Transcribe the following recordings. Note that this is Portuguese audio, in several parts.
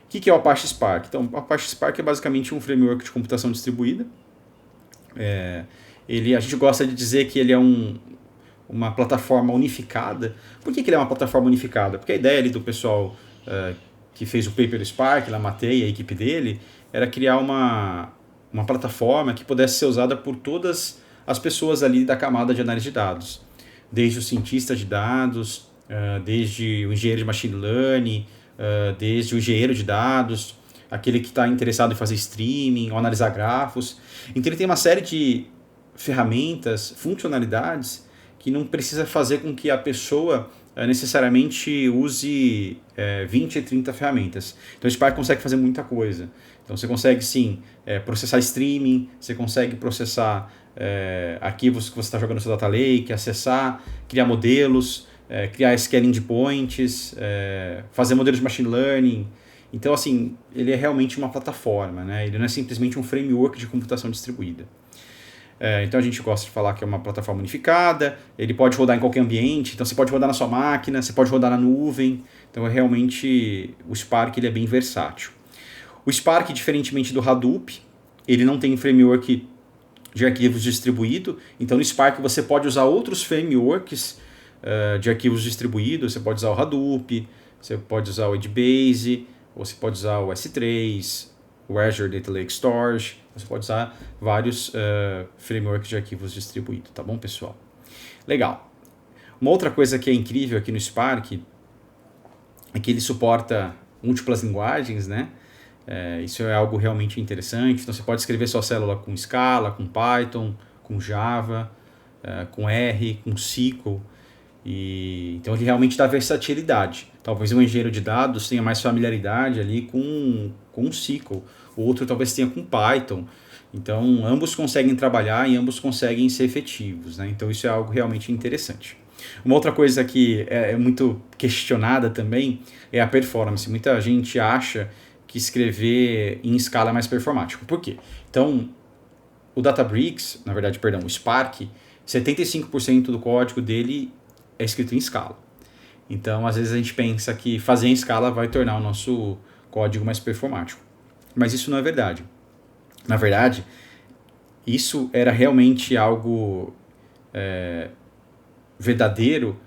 que é o Apache Spark? Então, o Apache Spark é basicamente um framework de computação distribuída. A gente gosta de dizer que ele é uma plataforma unificada. Por que ele é uma plataforma unificada? Porque a ideia ali do pessoal que fez o paper Spark, Lamatei e a equipe dele, era criar uma plataforma que pudesse ser usada por todas as pessoas ali da camada de análise de dados. Desde o cientista de dados, desde o engenheiro de machine learning, desde o engenheiro de dados, aquele que está interessado em fazer streaming, ou analisar grafos. Então ele tem uma série de ferramentas, funcionalidades que não precisa fazer com que a pessoa necessariamente use 20 e 30 ferramentas. Então o Spark consegue fazer muita coisa. Então você consegue sim processar streaming, você consegue processar arquivos que você está jogando no seu data lake, acessar, criar modelos, criar scaling de points, fazer modelos de machine learning. Então assim, ele é realmente uma plataforma, né? Ele não é simplesmente um framework de computação distribuída. Então a gente gosta de falar que é uma plataforma unificada, ele pode rodar em qualquer ambiente, então você pode rodar na sua máquina, você pode rodar na nuvem, então realmente o Spark ele é bem versátil. O Spark, diferentemente do Hadoop, ele não tem framework de arquivos distribuído, então no Spark você pode usar outros frameworks de arquivos distribuídos, você pode usar o Hadoop, você pode usar o Edgebase, ou você pode usar o S3, o Azure Data Lake Storage, você pode usar vários frameworks de arquivos distribuídos, tá bom, pessoal? Legal. Uma outra coisa que é incrível aqui no Spark é que ele suporta múltiplas linguagens, né? Isso é algo realmente interessante. Então você pode escrever sua célula com Scala, com Python, com Java, com R, com SQL. Então ele realmente dá versatilidade. Talvez um engenheiro de dados tenha mais familiaridade ali com SQL, o outro talvez tenha com Python. Então ambos conseguem trabalhar e ambos conseguem ser efetivos, né? Então isso é algo realmente interessante. Uma outra coisa que é muito questionada também é a performance. Muita gente acha que escrever em Scala é mais performático. Por quê? Então o Databricks, na verdade, perdão, o Spark, 75% do código dele é escrito em Scala. Então, às vezes a gente pensa que fazer em Scala vai tornar o nosso código mais performático. Mas isso não é verdade. Na verdade, isso era realmente algo verdadeiro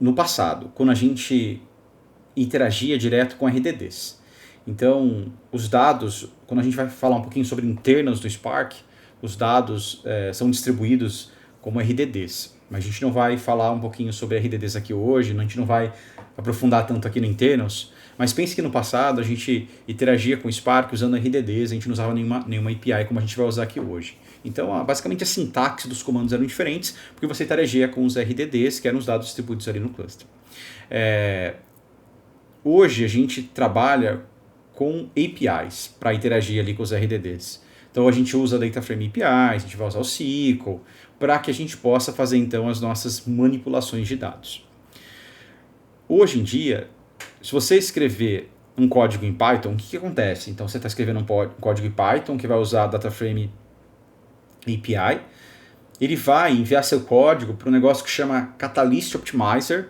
no passado, quando a gente interagia direto com RDDs. Então, os dados, quando a gente vai falar um pouquinho sobre internals do Spark, os dados são distribuídos como RDDs. Mas a gente não vai falar um pouquinho sobre RDDs aqui hoje, a gente não vai aprofundar tanto aqui no internals, mas pense que no passado a gente interagia com o Spark usando RDDs, a gente não usava nenhuma API como a gente vai usar aqui hoje. Então, basicamente a sintaxe dos comandos eram diferentes, porque você interagia com os RDDs, que eram os dados distribuídos ali no cluster. Hoje a gente trabalha com APIs para interagir ali com os RDDs. Então a gente usa a Data Frame API, a gente vai usar o SQL, para que a gente possa fazer então as nossas manipulações de dados. Hoje em dia, se você escrever um código em Python, o que acontece? Então você está escrevendo um código em Python que vai usar a Data Frame API, ele vai enviar seu código para um negócio que chama Catalyst Optimizer,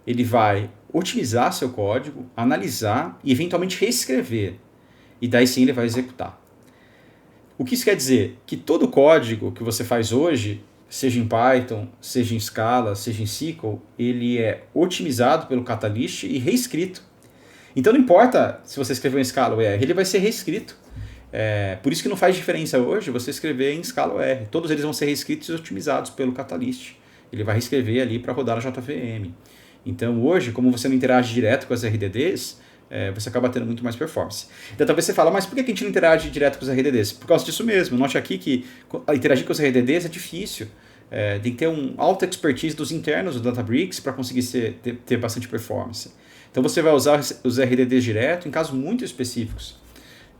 ele vai otimizar seu código, analisar e eventualmente reescrever, e daí sim ele vai executar. O que isso quer dizer? Que todo código que você faz hoje, seja em Python, seja em Scala, seja em SQL, ele é otimizado pelo Catalyst e reescrito. Então não importa se você escreveu em Scala ou R, ele vai ser reescrito. Por isso que não faz diferença hoje você escrever em Scala ou R. Todos eles vão ser reescritos e otimizados pelo Catalyst. Ele vai reescrever ali para rodar a JVM. Então hoje, como você não interage direto com as RDDs, você acaba tendo muito mais performance. Então talvez você fale, mas por que a gente não interage direto com os RDDs? Por causa disso mesmo. Note aqui que interagir com os RDDs é difícil. Tem que ter um alta expertise dos internos do Databricks para conseguir ter bastante performance. Então você vai usar os RDDs direto em casos muito específicos.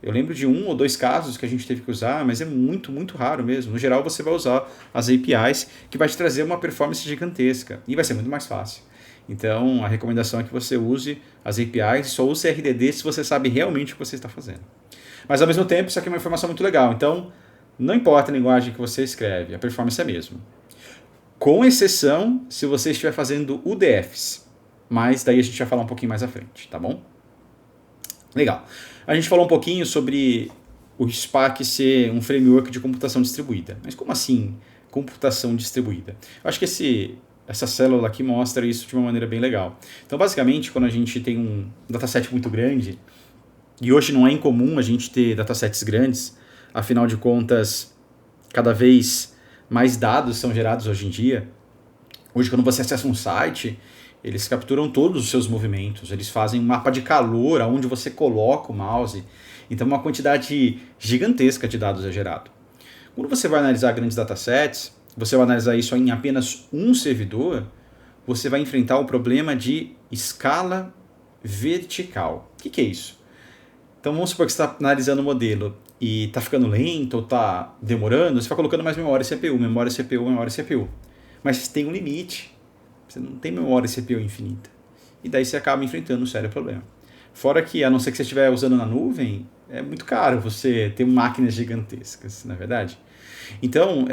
Eu lembro de 1 ou 2 casos que a gente teve que usar, mas é muito, muito raro mesmo. No geral, você vai usar as APIs, que vai te trazer uma performance gigantesca e vai ser muito mais fácil. Então, a recomendação é que você use as APIs e só use RDD se você sabe realmente o que você está fazendo. Mas, ao mesmo tempo, isso aqui é uma informação muito legal. Então, não importa a linguagem que você escreve, a performance é a mesma. Com exceção se você estiver fazendo UDFs. Mas daí a gente vai falar um pouquinho mais à frente, tá bom? Legal. A gente falou um pouquinho sobre o Spark ser um framework de computação distribuída. Mas como assim computação distribuída? Eu acho que essa célula aqui mostra isso de uma maneira bem legal. Então, basicamente, quando a gente tem um dataset muito grande, e hoje não é incomum a gente ter datasets grandes, afinal de contas, cada vez mais dados são gerados hoje em dia. Hoje, quando você acessa um site, eles capturam todos os seus movimentos, eles fazem um mapa de calor aonde você coloca o mouse. Então, uma quantidade gigantesca de dados é gerado. Quando você vai analisar grandes datasets, você vai analisar isso em apenas um servidor, você vai enfrentar o problema de escala vertical. O que é isso? Então vamos supor que você está analisando o modelo e está ficando lento ou está demorando, você vai colocando mais memória CPU, memória CPU, memória CPU. Mas tem um limite, você não tem memória CPU infinita. E daí você acaba enfrentando um sério problema. Fora que, a não ser que você estiver usando na nuvem, é muito caro você ter máquinas gigantescas, na é verdade? Então,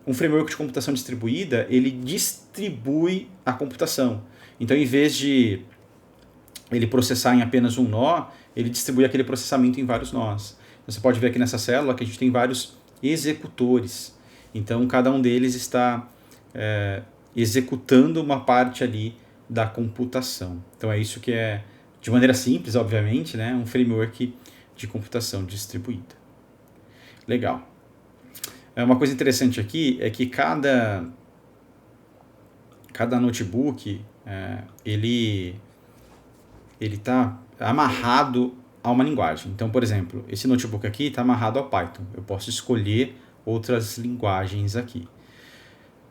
um framework de computação distribuída, ele distribui a computação. Então, em vez de ele processar em apenas um nó, ele distribui aquele processamento em vários nós. Você pode ver aqui nessa célula que a gente tem vários executores. Então, cada um deles está executando uma parte ali da computação. Então, é isso que é, de maneira simples, obviamente, né, um framework de computação distribuída. Legal. Uma coisa interessante aqui é que cada notebook, ele está amarrado a uma linguagem. Então, por exemplo, esse notebook aqui está amarrado ao Python. Eu posso escolher outras linguagens aqui.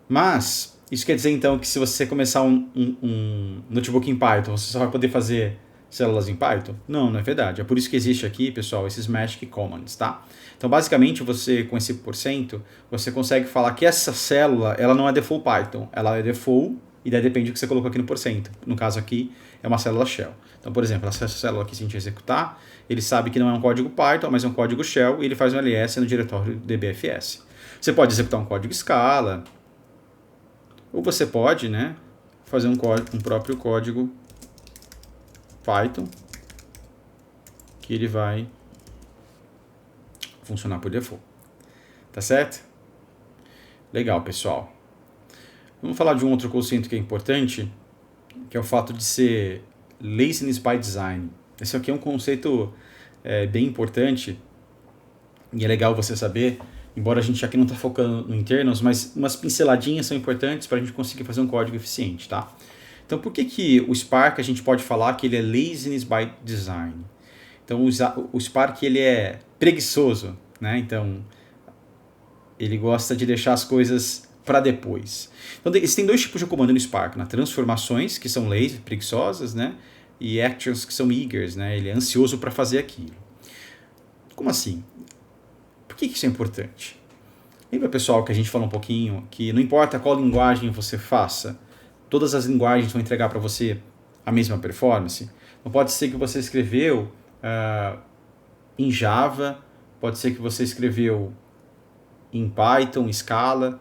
Mas, isso quer dizer então que se você começar um notebook em Python, você só vai poder fazer células em Python? Não, não é verdade. É por isso que existe aqui, pessoal, esses Magic Commands, tá? Então, basicamente, você, com esse %, você consegue falar que essa célula, ela não é default Python, ela é default, e daí depende do que você colocou aqui no %. No caso aqui, é uma célula shell. Então, por exemplo, essa célula aqui, se a gente executar, ele sabe que não é um código Python, mas é um código shell, e ele faz um ls no diretório dbfs. Você pode executar um código Scala, ou você pode, né, fazer um próprio código Python, que ele vai funcionar por default. Tá certo? Legal, pessoal. Vamos falar de um outro conceito que é importante, que é o fato de ser laziness by design. Esse aqui é um conceito bem importante e é legal você saber, embora a gente aqui não está focando no internals, mas umas pinceladinhas são importantes para a gente conseguir fazer um código eficiente, tá? Então, por que o Spark a gente pode falar que ele é laziness by design? Então, o Spark ele é preguiçoso, né? Então, ele gosta de deixar as coisas para depois. Então, existem dois tipos de comando no Spark, né? Transformações, que são lazy, preguiçosas, né? E actions, que são eagers, né? Ele é ansioso para fazer aquilo. Como assim? Por que isso é importante? Lembra, pessoal, que a gente falou um pouquinho que não importa qual linguagem você faça, todas as linguagens vão entregar para você a mesma performance? Não pode ser que você escreveu em Java, pode ser que você escreveu em Python, Scala,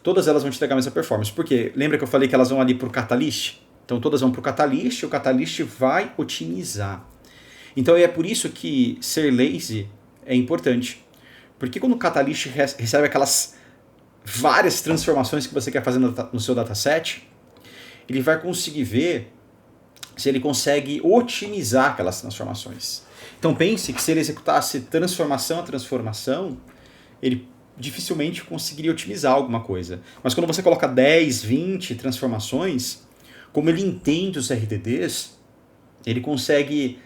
todas elas vão te entregar a mesma performance. Por quê? Lembra que eu falei que elas vão ali para o Catalyst? Então todas vão para o Catalyst, e o Catalyst vai otimizar. Então é por isso que ser lazy é importante. Porque quando o Catalyst recebe aquelas várias transformações que você quer fazer no seu dataset, ele vai conseguir ver se ele consegue otimizar aquelas transformações. Então pense que se ele executasse transformação a transformação, ele dificilmente conseguiria otimizar alguma coisa. Mas quando você coloca 10, 20 transformações, como ele entende os RDDs, ele consegue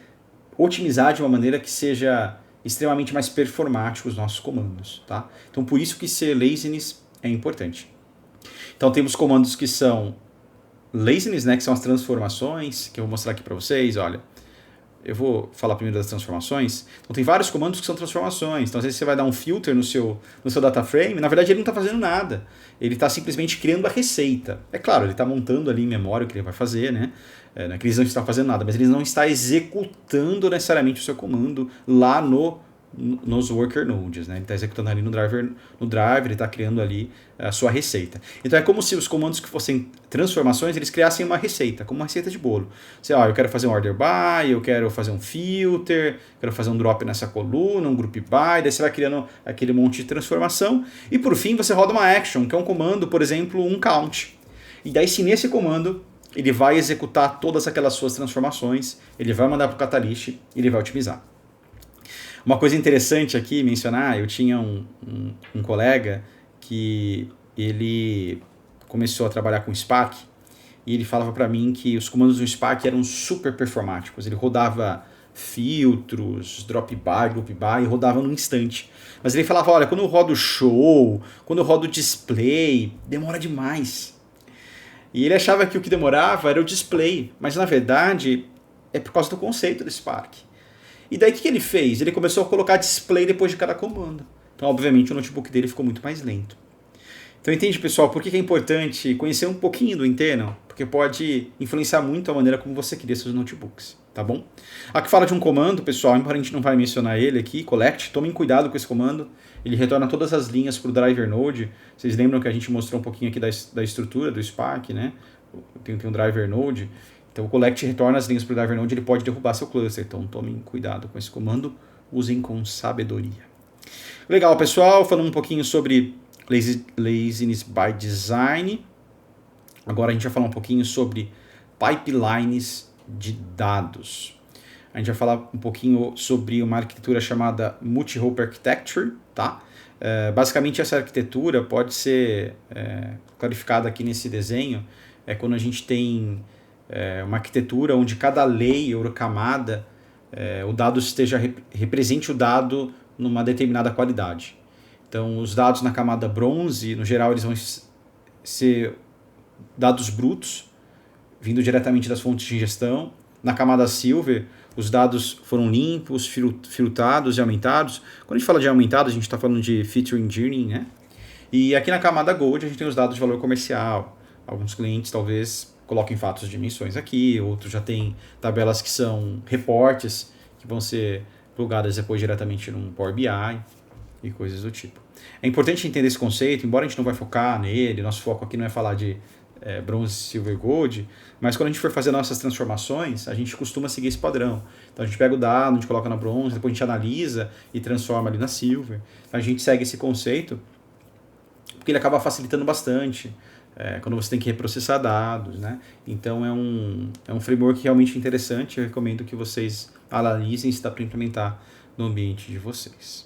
otimizar de uma maneira que seja extremamente mais performático os nossos comandos, tá? Então por isso que ser laziness é importante. Então temos comandos que são laziness, né, que são as transformações, que eu vou mostrar aqui para vocês, olha. Eu vou falar primeiro das transformações. Então tem vários comandos que são transformações. Então às vezes você vai dar um filter no seu data frame, na verdade ele não está fazendo nada. Ele está simplesmente criando a receita. É claro, ele está montando ali em memória o que ele vai fazer, né? Não é que ele não está fazendo nada, mas ele não está executando necessariamente o seu comando lá no nos worker nodes, né? Ele está executando ali no driver, ele está criando ali a sua receita. Então é como se os comandos que fossem transformações, eles criassem uma receita, como uma receita de bolo. Você, eu quero fazer um order by, eu quero fazer um filter, quero fazer um drop nessa coluna, um group by, daí você vai criando aquele monte de transformação, e por fim você roda uma action, que é um comando, por exemplo, um count. E daí se nesse comando ele vai executar todas aquelas suas transformações, ele vai mandar para o Catalyst e ele vai otimizar. Uma coisa interessante aqui mencionar, eu tinha um colega que ele começou a trabalhar com Spark e ele falava para mim que os comandos do Spark eram super performáticos. Ele rodava filtros, drop by, group by, e rodava num instante. Mas ele falava, olha, quando eu rodo show, quando eu rodo display, demora demais. E ele achava que o que demorava era o display, mas na verdade é por causa do conceito do Spark. E daí o que ele fez? Ele começou a colocar display depois de cada comando. Então, obviamente, o notebook dele ficou muito mais lento. Então, entende, pessoal, por que é importante conhecer um pouquinho do internal? Porque pode influenciar muito a maneira como você cria seus notebooks, tá bom? Aqui fala de um comando, pessoal, embora a gente não vai mencionar ele aqui, collect, tomem cuidado com esse comando. Ele retorna todas as linhas para o driver node. Vocês lembram que a gente mostrou um pouquinho aqui da estrutura do Spark, né? Tem um driver node. Então o collect retorna as linhas para o driver node, ele pode derrubar seu cluster. Então tomem cuidado com esse comando, usem com sabedoria. Legal, pessoal, falando um pouquinho sobre laziness by design. Agora a gente vai falar um pouquinho sobre pipelines de dados. A gente vai falar um pouquinho sobre uma arquitetura chamada multi-hope architecture, tá? Basicamente essa arquitetura pode ser clarificada aqui nesse desenho, quando a gente tem uma arquitetura onde cada layer ou camada, o dado represente o dado numa determinada qualidade. Então, os dados na camada bronze, no geral, eles vão ser dados brutos, vindo diretamente das fontes de ingestão. Na camada silver, os dados foram limpos, filtrados e aumentados. Quando a gente fala de aumentados, a gente está falando de feature engineering, né? E aqui na camada gold, a gente tem os dados de valor comercial. Alguns clientes, talvez, coloquem fatos de dimensões aqui, outros já tem tabelas que são reportes, que vão ser plugadas depois diretamente num Power BI e coisas do tipo. É importante entender esse conceito, embora a gente não vai focar nele, nosso foco aqui não é falar de bronze, silver, gold, mas quando a gente for fazer nossas transformações, a gente costuma seguir esse padrão. Então a gente pega o dado, a gente coloca na bronze, depois a gente analisa e transforma ali na silver. Então a gente segue esse conceito, porque ele acaba facilitando bastante quando você tem que reprocessar dados, né? Então é um framework realmente interessante, eu recomendo que vocês analisem se dá para implementar no ambiente de vocês.